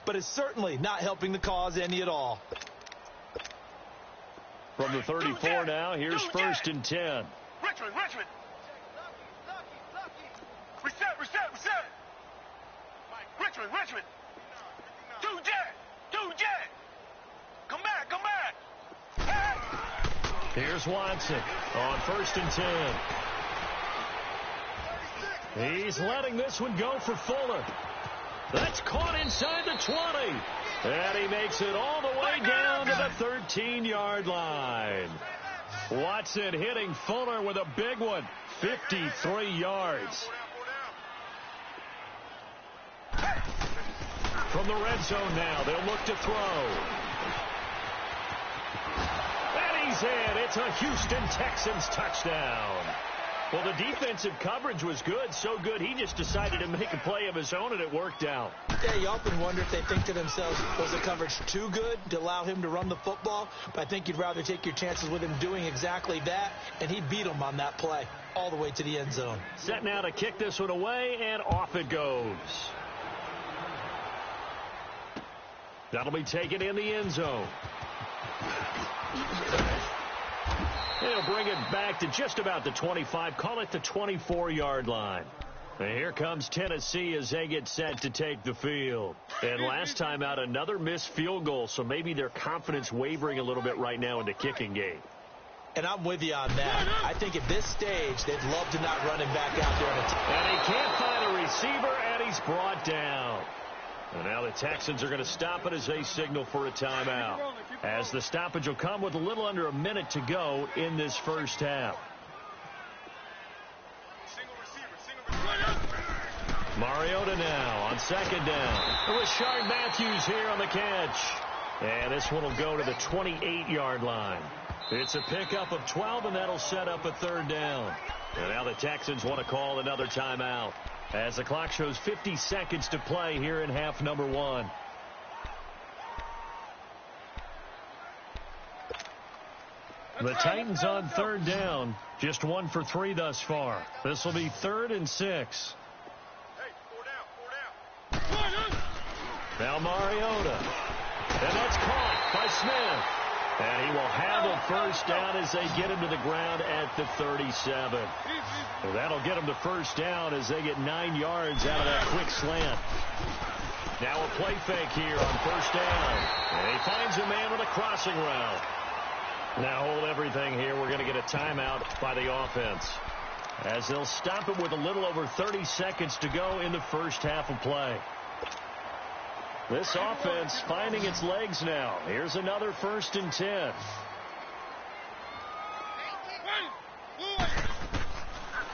but it's certainly not helping the cause any at all. From the 34 now, here's 1st and 10. Richmond. Reset. Richmond. Do jet. Come back. Hey. Here's Watson on 1st and 10. He's letting this one go for Fuller. That's caught inside the 20. And he makes it all the way down to the 13-yard line. Watson hitting Fuller with a big one. 53 yards. From the red zone now, they'll look to throw. And he's in. It's a Houston Texans touchdown. Well, the defensive coverage was good, so good he just decided to make a play of his own, and it worked out. Yeah, you often wonder if they think to themselves, was the coverage too good to allow him to run the football? But I think you'd rather take your chances with him doing exactly that, and he beat him on that play all the way to the end zone. Set now to kick this one away, and off it goes. That'll be taken in the end zone. They'll bring it back to just about the 25. Call it the 24-yard line. And here comes Tennessee as they get set to take the field. And last time out, another missed field goal, so maybe their confidence wavering a little bit right now in the kicking game. And I'm with you on that. I think at this stage, they'd love to not run him back out there. And he can't find a receiver, and he's brought down. And now the Texans are going to stop it as they signal for a timeout. As the stoppage will come with a little under a minute to go in this first half. Mariota now on 2nd down. Rashard Matthews here on the catch. And this one will go to the 28-yard line. It's a pickup of 12, and that'll set up a 3rd down. And now the Texans want to call another timeout, as the clock shows 50 seconds to play here in half number 1. The Titans on 3rd down, just 1 for 3 thus far. This will be 3rd and 6. Now Mariota. And that's caught by Smith. And he will have a 1st down as they get him to the ground at the 37. Well, that'll get him the 1st down as they get 9 yards out of that quick slant. Now a play fake here on 1st down. And he finds a man with a crossing route. Now hold everything here. We're going to get a timeout by the offense, as they'll stop it with a little over 30 seconds to go in the first half of play. This offense finding its legs now. Here's another 1st and 10.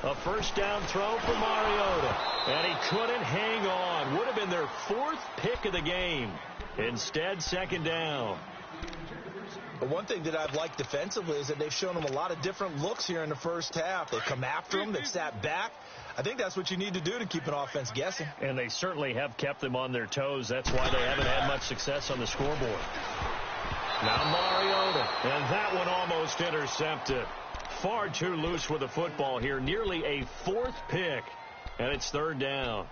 A 1st down throw for Mariota. And he couldn't hang on. Would have been their 4th pick of the game. Instead, 2nd down. But one thing that I've liked defensively is that they've shown him a lot of different looks here in the first half. They've come after him. They've sat back. I think that's what you need to do to keep an offense guessing. And they certainly have kept them on their toes. That's why they haven't had much success on the scoreboard. Now Mariota. And that one almost intercepted. Far too loose with the football here. Nearly a 4th pick. And it's 3rd down.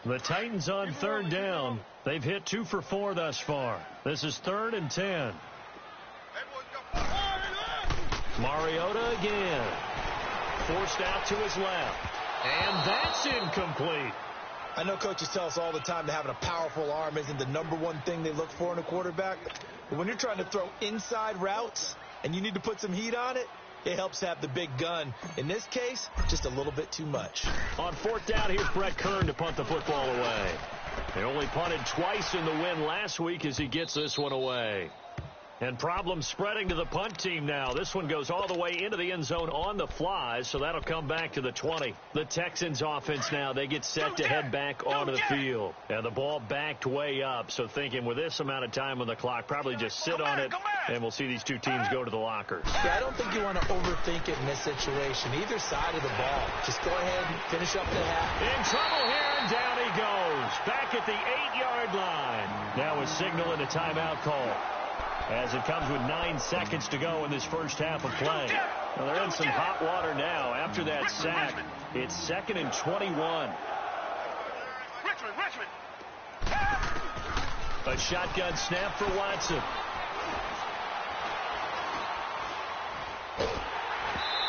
The Titans on 3rd down. They've hit 2 for 4 thus far. This is 3rd and 10. Mariota again. Forced out to his left. And that's incomplete. I know coaches tell us all the time that having a powerful arm isn't the #1 thing they look for in a quarterback. But when you're trying to throw inside routes and you need to put some heat on it, it helps have the big gun. In this case, just a little bit too much. On 4th down, here's Brett Kern to punt the football away. They only punted twice in the win last week as he gets this one away. And problems spreading to the punt team now. This one goes all the way into the end zone on the fly, so that'll come back to the 20. The Texans offense now, they get set to head back onto the field. And the ball backed way up, so thinking with this amount of time on the clock, probably just sit on it, and we'll see these two teams go to the lockers. Yeah, I don't think you want to overthink it in this situation. Either side of the ball. Just go ahead and finish up the half. In trouble here, and down he goes. Back at the 8-yard line. Now a signal and a timeout call, as it comes with 9 seconds to go in this first half of play. Well, they're in some hot water now. After that sack, it's 2nd and 21. Richmond. A shotgun snap for Watson.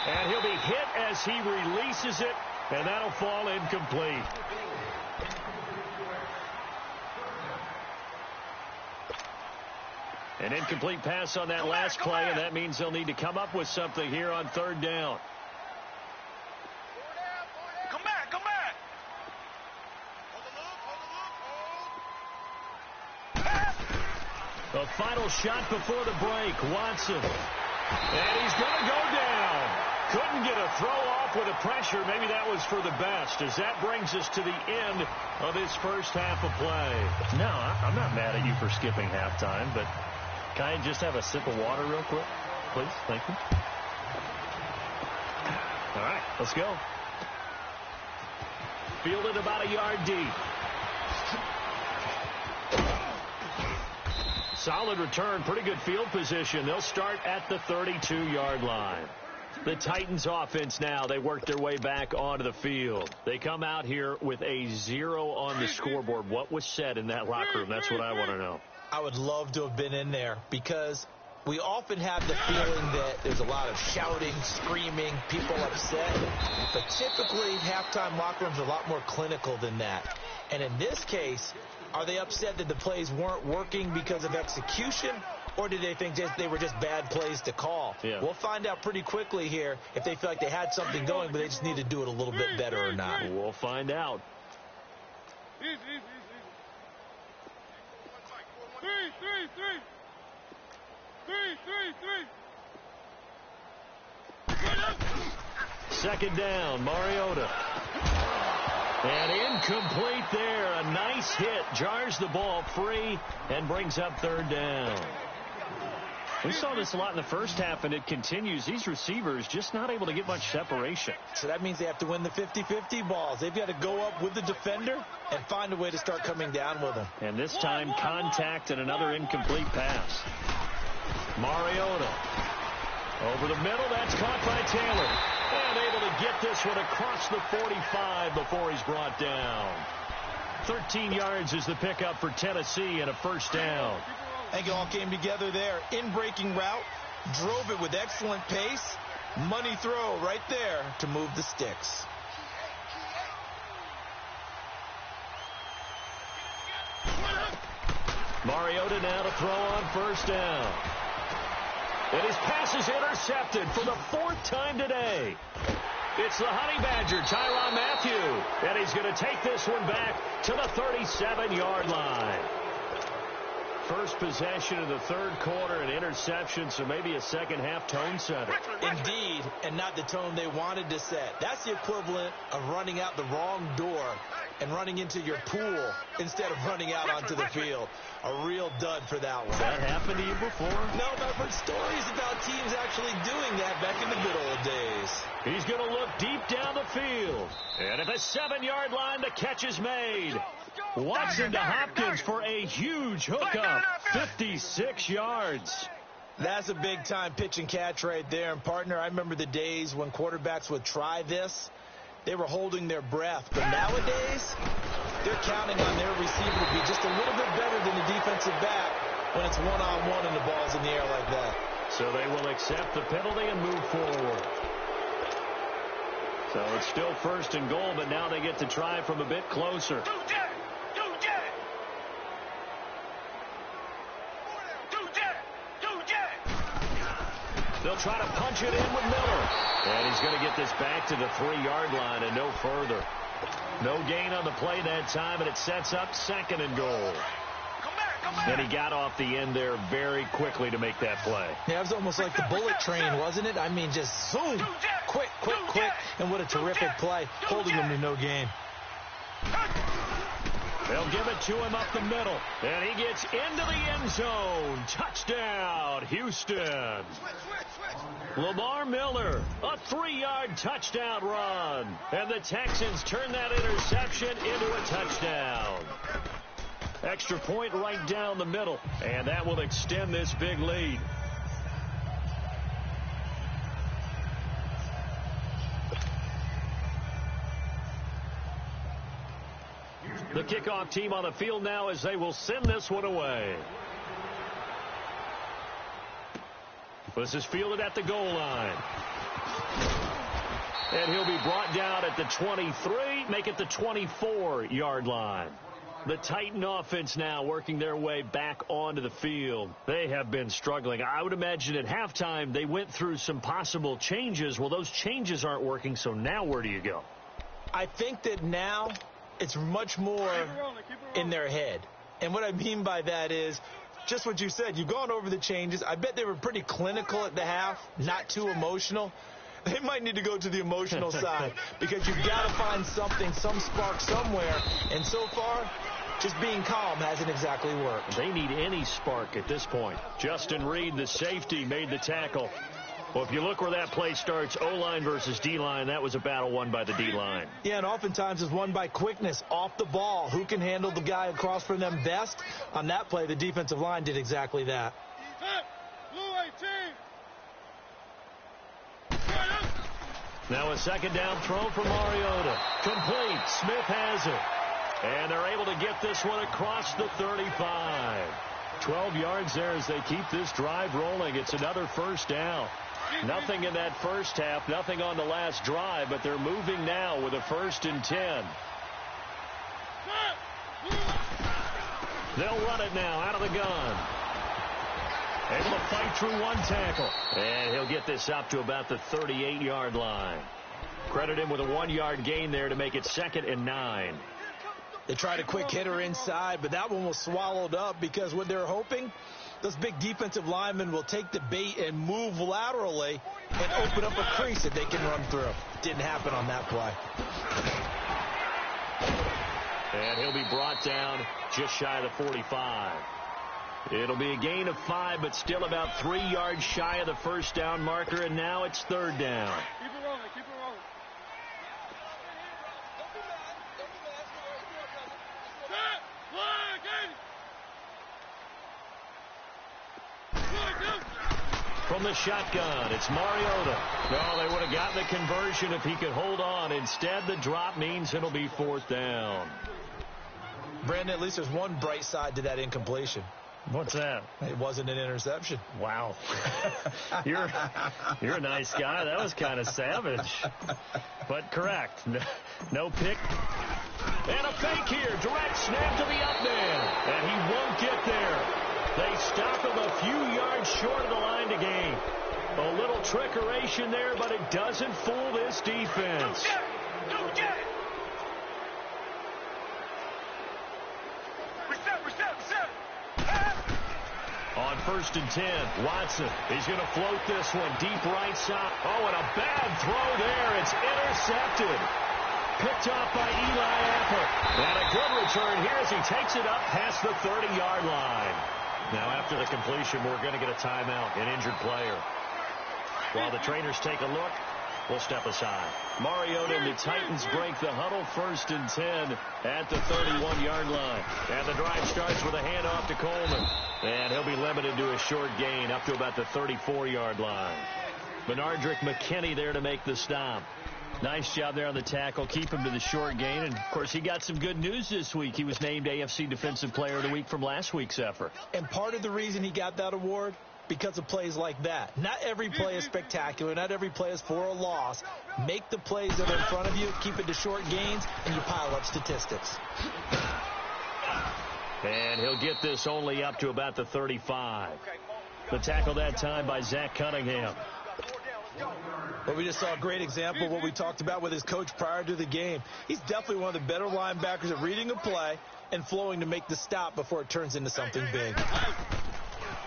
And he'll be hit as he releases it, and that'll fall incomplete. An incomplete pass on that last play, and that means they'll need to come up with something here on 3rd down. Come back. The final shot before the break, Watson. And he's going to go down. Couldn't get a throw off with the pressure. Maybe that was for the best, as that brings us to the end of this first half of play. No, I'm not mad at you for skipping halftime, but can I just have a sip of water real quick? Please, thank you. All right, let's go. Fielded about a yard deep. Solid return, pretty good field position. They'll start at the 32-yard line. The Titans offense now, they work their way back onto the field. They come out here with a 0 on the scoreboard. What was said in that locker room? That's what I want to know. I would love to have been in there, because we often have the feeling that there's a lot of shouting, screaming, people upset. But typically, halftime locker rooms are a lot more clinical than that. And in this case, are they upset that the plays weren't working because of execution, or did they think they were just bad plays to call? Yeah. We'll find out pretty quickly here if they feel like they had something going, but they just need to do it a little bit better or not. We'll find out. Second down, Mariota. And incomplete there. A nice hit. Jars the ball free and brings up 3rd down. We saw this a lot in the first half, and it continues. These receivers just not able to get much separation. So that means they have to win the 50-50 balls. They've got to go up with the defender and find a way to start coming down with them. And this time, contact and another incomplete pass. Mariota. Over the middle. That's caught by Taylor. And able to get this one across the 45 before he's brought down. 13 yards is the pickup for Tennessee and a 1st down. I think it all came together there. In-breaking route, drove it with excellent pace. Money throw right there to move the sticks. Mariota now to throw on 1st down. And his pass is intercepted for the 4th time today. It's the Honey Badger, Tyrann Mathieu. And he's going to take this one back to the 37-yard line. First possession of the 3rd quarter, an interception, so maybe a second-half tone setter. Indeed, and not the tone they wanted to set. That's the equivalent of running out the wrong door and running into your pool instead of running out onto the field. A real dud for that one. That happened to you before? No, but I've heard stories about teams actually doing that back in the good old days. He's going to look deep down the field. And at the 7-yard line, the catch is made. Watson to Hopkins for a huge hookup. 56 yards. That's a big-time pitch and catch right there. And, partner, I remember the days when quarterbacks would try this. They were holding their breath. But nowadays, they're counting on their receiver to be just a little bit better than the defensive back when it's one-on-one and the ball's in the air like that. So they will accept the penalty and move forward. So it's still 1st and goal, but now they get to try from a bit closer. They'll try to punch it in with Miller. And he's going to get this back to the 3-yard line and no further. No gain on the play that time, and it sets up 2nd and goal. And he got off the end there very quickly to make that play. Yeah, it was almost like the bullet train, wasn't it? I mean, just zoom, quick, and what a terrific play, holding him to no gain. They'll give it to him up the middle, and he gets into the end zone. Touchdown, Houston. Lamar Miller, a 3-yard touchdown run, and the Texans turn that interception into a touchdown. Extra point right down the middle, and that will extend this big lead. The kickoff team on the field now as they will send this one away. This is fielded at the goal line. And he'll be brought down at the 23, make it the 24-yard line. The Titan offense now working their way back onto the field. They have been struggling. I would imagine at halftime they went through some possible changes. Well, those changes aren't working, so now where do you go? I think that now it's much more in their head. And what I mean by that is just what you said. You've gone over the changes. I bet they were pretty clinical at the half, not too emotional. They might need to go to the emotional side because you've got to find something, some spark somewhere. And so far, just being calm hasn't exactly worked. They need any spark at this point. Justin Reed, the safety, made the tackle. Well, if you look where that play starts, O-line versus D-line, that was a battle won by the D-line. Yeah, and oftentimes it's won by quickness, off the ball. Who can handle the guy across from them best? On that play, the defensive line did exactly that. Now a second down throw for Mariota. Complete. Smith has it. And they're able to get this one across the 35. 12 yards there as they keep this drive rolling. It's another first down. Nothing in that first half, nothing on the last drive, but they're moving now with a 1st and 10. They'll run it now out of the gun. Able to fight through one tackle. And he'll get this up to about the 38-yard line. Credit him with a 1-yard gain there to make it 2nd and 9. They tried a quick hitter inside, but that one was swallowed up because what they're hoping, those big defensive linemen will take the bait and move laterally and open up a crease that they can run through. Didn't happen on that play. And he'll be brought down just shy of the 45. It'll be a gain of 5, but still about 3 yards shy of the first down marker, and now it's 3rd down. Keep it rolling, keep it rolling. From the shotgun, it's Mariota. Well, they would have gotten the conversion if he could hold on. Instead, the drop means it'll be 4th down. Brandon, at least there's one bright side to that incompletion. What's that? It wasn't an interception. Wow. You're a nice guy. That was kind of savage. But correct. No pick. And a fake here. Direct snap to the up man. And he won't get there. They stop him a few yards short of the line to gain. A little trickeration there, but it doesn't fool this defense. On 1st and 10, Watson. He's going to float this one deep right side. Oh, and a bad throw there. It's intercepted. Picked off by Eli Apple. And a good return here as he takes it up past the 30-yard line. Now, after the completion, we're going to get a timeout, an injured player. While the trainers take a look, we'll step aside. Mariota and the Titans break the huddle, 1st and 10 at the 31-yard line. And the drive starts with a handoff to Coleman. And he'll be limited to a short gain up to about the 34-yard line. Benardrick McKinney there to make the stop. Nice job there on the tackle. Keep him to the short gain. And, of course, he got some good news this week. He was named AFC Defensive Player of the Week from last week's effort. And part of the reason he got that award, because of plays like that. Not every play is spectacular. Not every play is for a loss. Make the plays that are in front of you, keep it to short gains, and you pile up statistics. And he'll get this only up to about the 35. The tackle that time by Zach Cunningham. But we just saw a great example of what we talked about with his coach prior to the game. He's definitely one of the better linebackers at reading a play and flowing to make the stop before it turns into something big.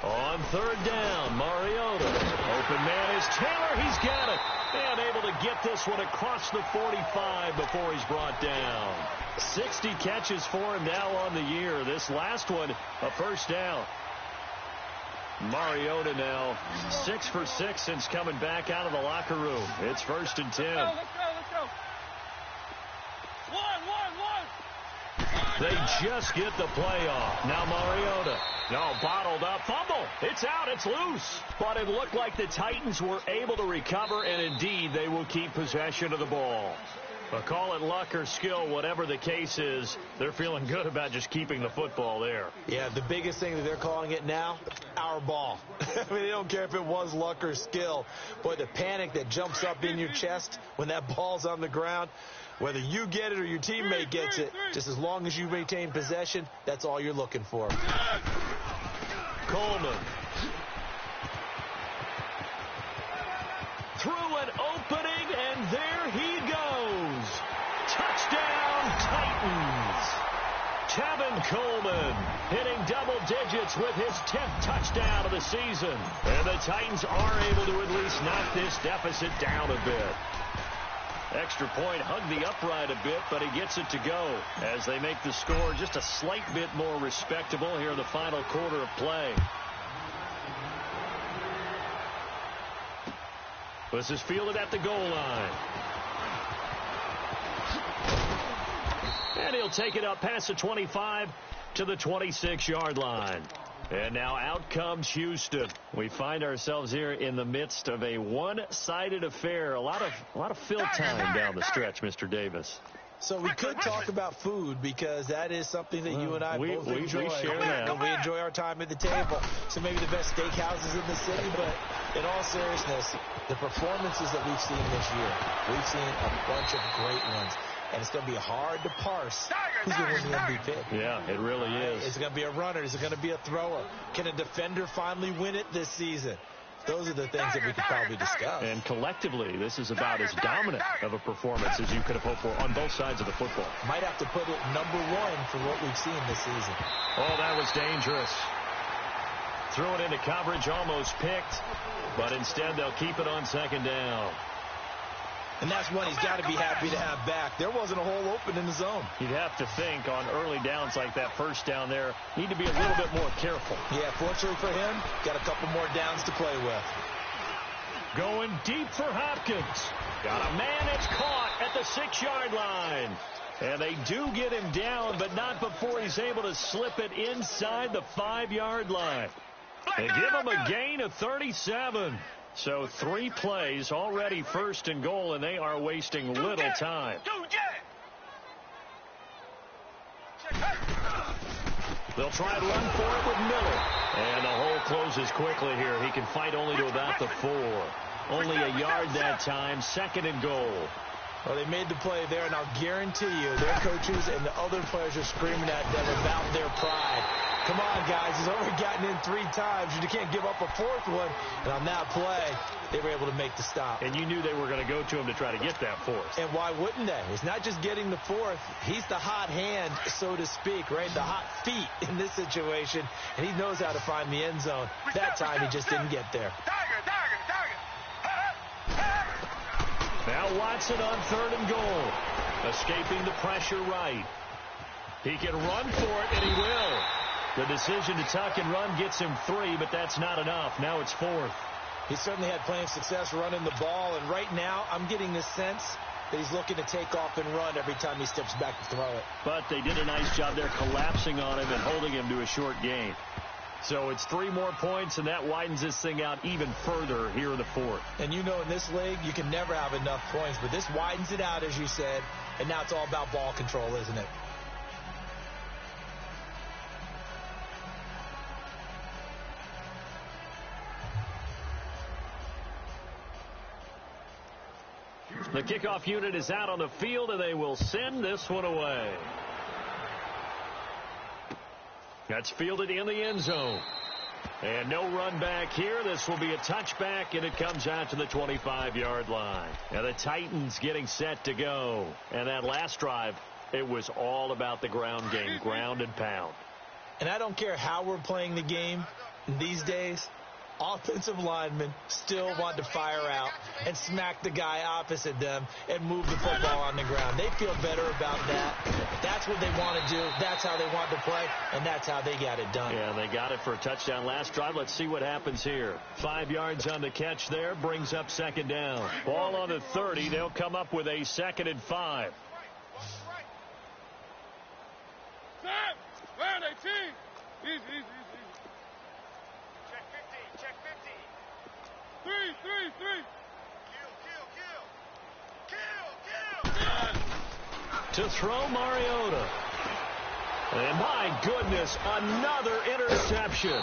On 3rd down, Mariota. Open man is Taylor. He's got it. And able to get this one across the 45 before he's brought down. 60 catches for him now on the year. This last one, a first down. Mariota now 6 for 6 since coming back out of the locker room. It's 1st and 10. Let's go. One. They just get the play off. Now Mariota. No, bottled up. Fumble. It's out. It's loose. But it looked like the Titans were able to recover, and indeed they will keep possession of the ball. Well, call it luck or skill, whatever the case is, they're feeling good about just keeping the football there. Yeah, the biggest thing that they're calling it now, our ball. I mean, they don't care if it was luck or skill. Boy, the panic that jumps up in your chest when that ball's on the ground, whether you get it or your teammate gets it, just as long as you maintain possession, that's all you're looking for. Coleman. Through an opening, and there he goes. Touchdown, Titans. Tevin Coleman hitting double digits with his 10th touchdown of the season. And the Titans are able to at least knock this deficit down a bit. Extra point hugged the upright a bit, but he gets it to go as they make the score just a slight bit more respectable here in the final quarter of play. This is fielded at the goal line. And he'll take it up past the 25 to the 26-yard line. And now out comes Houston. We find ourselves here in the midst of a one-sided affair. A lot of fill time down the stretch, Mr. Davis. So we could talk about food because that is something that you and I both enjoy. We share that. We enjoy our time at the table. So maybe the best steakhouses in the city, but in all seriousness, the performances that we've seen this year, we've seen a bunch of great ones. And it's going to be hard to parse who's going to win the MVP. Yeah, it really is. Is it going to be a runner? Is it going to be a thrower? Can a defender finally win it this season? Those are the things that we could probably discuss. And collectively, this is about as dominant of a performance as you could have hoped for on both sides of the football. Might have to put it number one for what we've seen this season. Oh, that was dangerous. Threw it into coverage, almost picked, but instead they'll keep it on second down. And that's one he's got to be happy to have back. There wasn't a hole open in the zone. You'd have to think on early downs like that first down there, need to be a little bit more careful. Yeah, fortunately for him, got a couple more downs to play with. Going deep for Hopkins. Got a man that's caught at the 6-yard line. And they do get him down, but not before he's able to slip it inside the 5-yard line. They give him a gain of 37. So 3 plays already first and goal, and they are wasting little time. They'll try and run for it with Miller. And the hole closes quickly here. He can fight only to about the 4. Only a yard that time, second and goal. Well, they made the play there, and I'll guarantee you their coaches and the other players are screaming at them about their pride. Come on, guys. He's already gotten in 3 times. You can't give up a 4th one. And on that play, they were able to make the stop. And you knew they were going to go to him to try to get that 4th. And why wouldn't they? It's not just getting the 4th. He's the hot hand, so to speak, right? The hot feet in this situation. And he knows how to find the end zone. That time, he just didn't get there. Now Watson on 3rd and goal. Escaping the pressure right. He can run for it, and he will. The decision to tuck and run gets him 3, but that's not enough. Now it's 4th. He certainly had plenty of success running the ball, and right now I'm getting the sense that he's looking to take off and run every time he steps back to throw it. But they did a nice job there collapsing on him and holding him to a short gain. So it's 3 more points, and that widens this thing out even further here in the 4th. And you know in this league, you can never have enough points, but this widens it out, as you said, and now it's all about ball control, isn't it? The kickoff unit is out on the field, and they will send this one away. That's fielded in the end zone. And no run back here. This will be a touchback, and it comes out to the 25-yard line. And the Titans getting set to go. And that last drive, it was all about the ground game, ground and pound. And I don't care how we're playing the game these days. Offensive linemen still want to fire out and smack the guy opposite them and move the football on the ground. They feel better about that. That's what they want to do. That's how they want to play, and that's how they got it done. Yeah, they got it for a touchdown last drive. Let's see what happens here. 5 yards on the catch there, brings up second down. Ball on the 30. They'll come up with a 2nd and 5. Round 18. Easy. Check 50. 3. Kill. To throw, Mariota. And my goodness, another interception.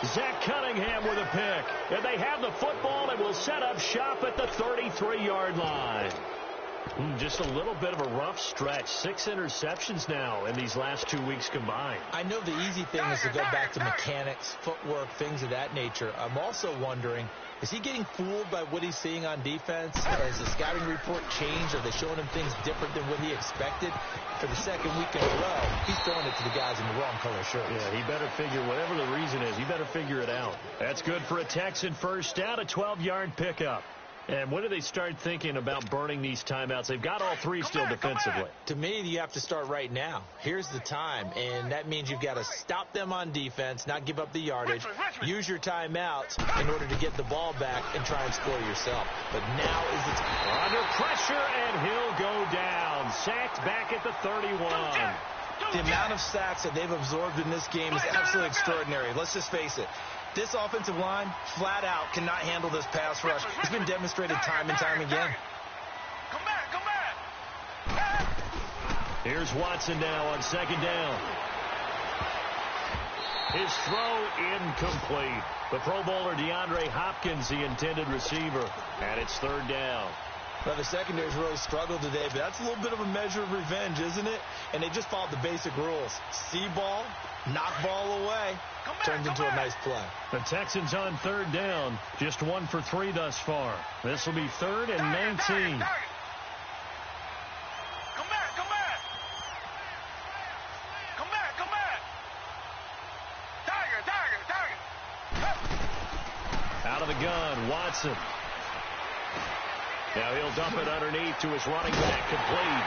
Zach Cunningham with a pick. And they have the football and will set up shop at the 33-yard line. Just a little bit of a rough stretch. 6 interceptions now in these last 2 weeks combined. I know the easy thing is to go back to mechanics, footwork, things of that nature. I'm also wondering, is he getting fooled by what he's seeing on defense? Has the scouting report changed? Are they showing him things different than what he expected? For the second week in a row, he's throwing it to the guys in the wrong color shirts. Yeah, he better figure, whatever the reason is, he better figure it out. That's good for a Texan first down, a 12-yard pickup. And when do they start thinking about burning these timeouts? They've got all 3 still defensively. To me, you have to start right now. Here's the time, and that means you've got to stop them on defense, not give up the yardage, use your timeouts in order to get the ball back and try and score yourself. But now is the time. Under pressure, and he'll go down. Sacked back at the 31. The amount of sacks that they've absorbed in this game is absolutely extraordinary. Let's just face it. This offensive line, flat out, cannot handle this pass rush. It's been demonstrated time and time again. Come back. Here's Watson now on second down. His throw incomplete. The Pro Bowler DeAndre Hopkins, the intended receiver, and it's third down. Well, the secondary's really struggled today, but that's a little bit of a measure of revenge, isn't it? And they just followed the basic rules. See ball, knock ball away. Turned into a nice play. The Texans on third down. Just 1 for 3 thus far. This will be 3rd and 19. Come back. Tiger. Out of the gun, Watson. Now he'll dump it underneath to his running back, complete.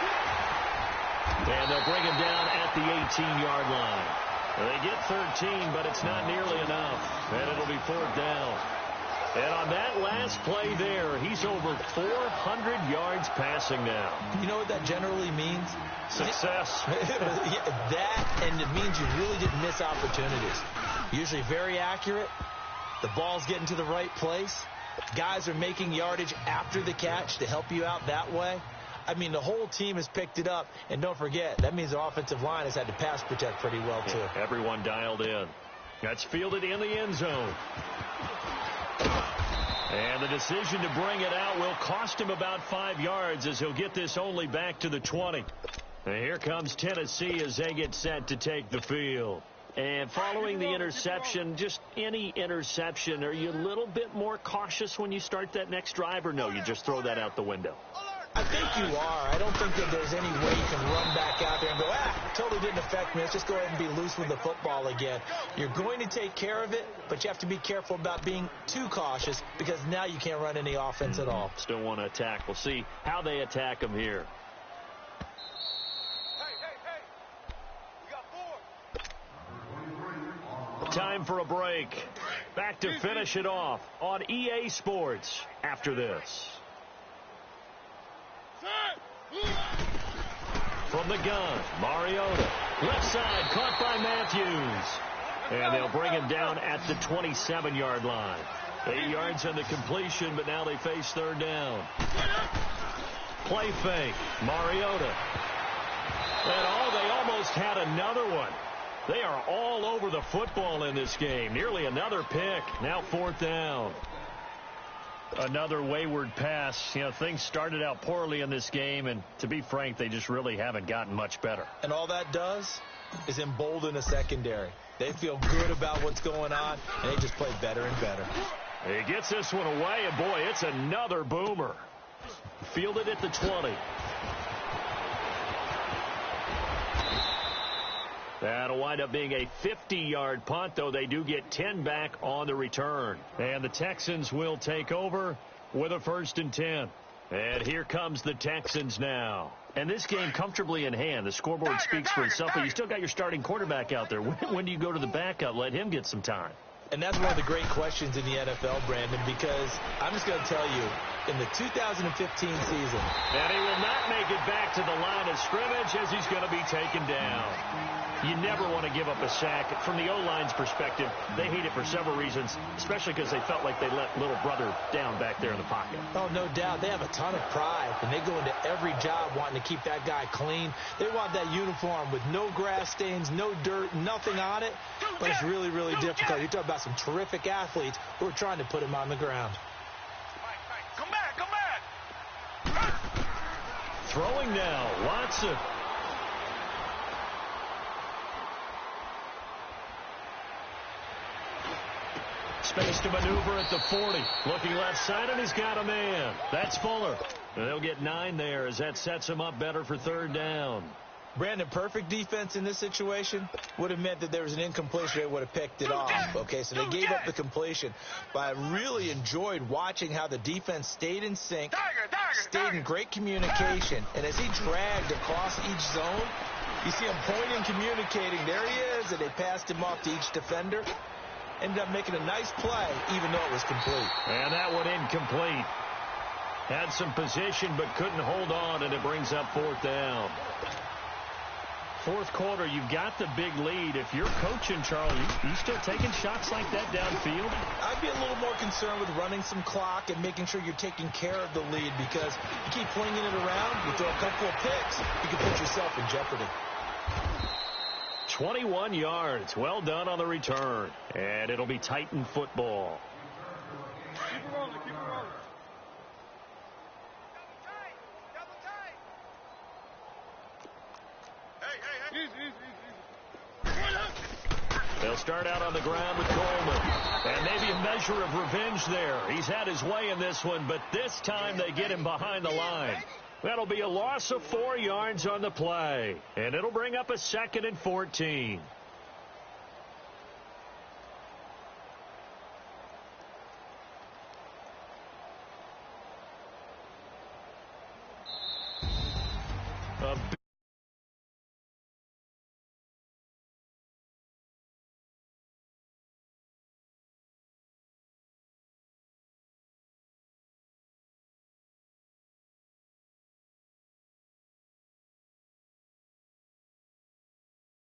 And they'll bring him down at the 18-yard line. They get 13, but it's not nearly enough. And it'll be 4th down. And on that last play there, he's over 400 yards passing now. You know what that generally means? Success. Yeah, that, and it means you really didn't miss opportunities. Usually very accurate. The ball's getting to the right place. Guys are making yardage after the catch to help you out that way. I mean, the whole team has picked it up. And don't forget, that means the offensive line has had to pass protect pretty well, too. Yeah, everyone dialed in. That's fielded in the end zone. And the decision to bring it out will cost him about 5 yards as he'll get this only back to the 20. And here comes Tennessee as they get set to take the field. And following the interception, just any interception, are you a little bit more cautious when you start that next drive, or no, you just throw that out the window? I think you are. I don't think that there's any way you can run back out there and go, totally didn't affect me. Let's just go ahead and be loose with the football again. You're going to take care of it, but you have to be careful about being too cautious because now you can't run any offense at all. Still want to attack. We'll see how they attack him here. Time for a break. Back to finish it off on EA Sports after this. From the gun, Mariota. Left side, caught by Matthews. And they'll bring him down at the 27-yard line. 8 yards on the completion, but now they face third down. Play fake, Mariota. And they almost had another one. They are all over the football in this game. Nearly another pick. Now 4th down. Another wayward pass. You know, things started out poorly in this game, and to be frank, they just really haven't gotten much better. And all that does is embolden a secondary. They feel good about what's going on, and they just play better and better. He gets this one away, and boy, it's another boomer. Fielded at the 20. That'll wind up being a 50-yard punt, though they do get 10 back on the return. And the Texans will take over with a 1st and 10. And here comes the Texans now. And this game comfortably in hand. The scoreboard speaks for itself, but you still got your starting quarterback out there. When do you go to the backup? Let him get some time. And that's one of the great questions in the NFL, Brandon, because I'm just going to tell you, in the 2015 season. And he will not make it back to the line of scrimmage as he's going to be taken down. You never want to give up a sack. From the O-line's perspective, they hate it for several reasons, especially because they felt like they let little brother down back there in the pocket. Oh, no doubt. They have a ton of pride, and they go into every job wanting to keep that guy clean. They want that uniform with no grass stains, no dirt, nothing on it. But it's really, really difficult. You're talking about some terrific athletes who are trying to put him on the ground. Come back, come back. Throwing now, Watson. Space to maneuver at the 40. Looking left side, and he's got a man. That's Fuller. They'll get 9 there as that sets him up better for third down. Brandon, perfect defense in this situation would have meant that there was an incompletion. They would have picked it off. Okay, so they gave up the completion. But I really enjoyed watching how the defense stayed in sync, stayed in great communication. And as he dragged across each zone, you see him pointing, communicating. There he is, and they passed him off to each defender. Ended up making a nice play, even though it was complete. And that one incomplete. Had some position, but couldn't hold on, and it brings up fourth down. Fourth quarter, you've got the big lead. If you're coaching, Charlie, you still taking shots like that downfield? I'd be a little more concerned with running some clock and making sure you're taking care of the lead, because you keep flinging it around, you throw a couple of picks, you can put yourself in jeopardy. 21 yards. Well done on the return. And it'll be Titan football. Keep it rolling, keep it rolling. Hey. Easy. They'll start out on the ground with Coleman. And maybe a measure of revenge there. He's had his way in this one, but this time they get him behind the line. That'll be a loss of 4 yards on the play. And it'll bring up a 2nd and 14. A